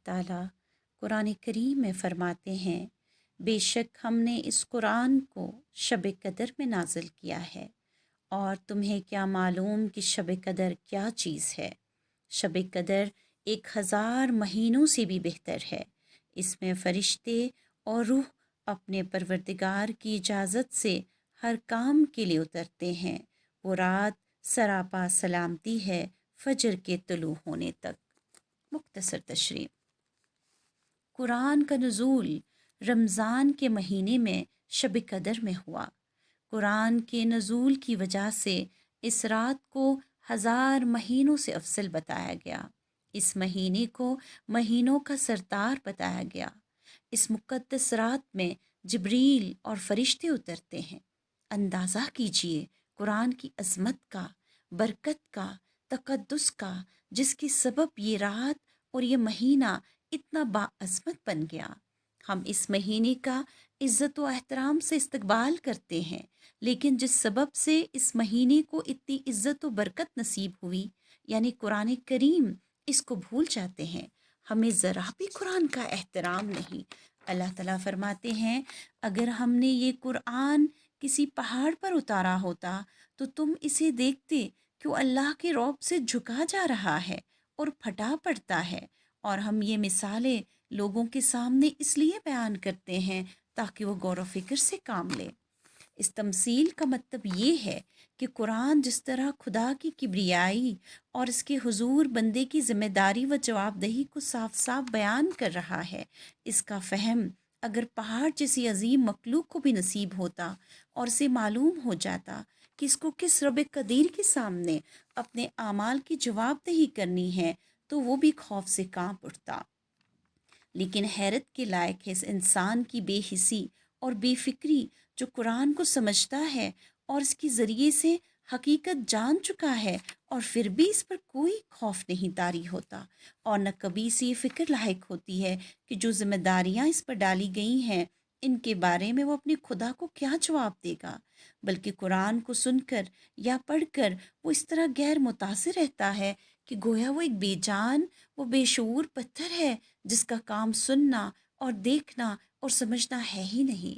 ताला कुरान करीम में फरमाते हैं, बेशक हमने इस कुरान को शब कदर में नाजिल किया है, और तुम्हें क्या मालूम कि शब कदर क्या चीज़ है। शब कदर 1000 महीनों से भी बेहतर है। इसमें फ़रिश्ते और रूह अपने परवरदिगार की इजाज़त से हर काम के लिए उतरते हैं। वो रात सरापा सलामती है फजर के तुलू होने तक। मुख्तसर तशरीह। कुरान का नुज़ूल रमज़ान के महीने में शब कदर में हुआ। कुरान के नुज़ूल की वजह से इस रात को 1000 महीनों से अफजल बताया गया। इस महीने को महीनों का सरदार बताया गया। इस मुक़द्दस रात में जिब्रील और फरिश्ते उतरते हैं। अंदाज़ा कीजिए कुरान की अज़मत का, बरकत का, तक़द्दुस का, जिसके सबब ये रात और ये महीना इतना बाअज़मत बन गया। हम इस महीने का इज़्ज़त व एहतराम से इस्तकबाल करते हैं, लेकिन जिस सबब से इस महीने को इतनी इज़्ज़त व बरकत नसीब हुई, यानी कुरान करीम, इसको भूल जाते हैं। हमें ज़रा भी कुरान का एहतराम नहीं। अल्लाह ताला फरमाते हैं, अगर हमने ये कुरान किसी पहाड़ पर उतारा होता तो तुम इसे देखते कि वो अल्लाह के रौब से झुका जा रहा है और फटा पड़ता है। और हम ये मिसालें लोगों के सामने इसलिए बयान करते हैं ताकि वो गौर व फिक्र से काम लें। इस तमसील का मतलब ये है कि कुरान जिस तरह खुदा की किब्रियाई और इसके हुजूर बंदे की ज़िम्मेदारी व जवाबदेही को साफ साफ बयान कर रहा है, इसका फ़हम अगर पहाड़ जैसी अजीम मखलूक को भी नसीब होता और इसे मालूम हो जाता कि इसको किस रब कदीर के सामने अपने आमाल की जवाबदेही करनी है, तो वो भी खौफ से कांप उठता। लेकिन हैरत के लायक है इस इंसान की बेहिसी और बेफिक्री, जो कुरान को समझता है और इसके ज़रिए से हकीकत जान चुका है, और फिर भी इस पर कोई खौफ नहीं तारी होता, और न कभी से ये फ़िक्र लायक होती है कि जो जिम्मेदारियां इस पर डाली गई हैं, इनके बारे में वो अपने खुदा को क्या जवाब देगा। बल्कि कुरान को सुनकर या पढ़कर वो इस तरह गैर मुतासिर रहता है कि गोया वो एक बेजान, वो बेशऊर पत्थर है जिसका काम सुनना और देखना और समझना है ही नहीं।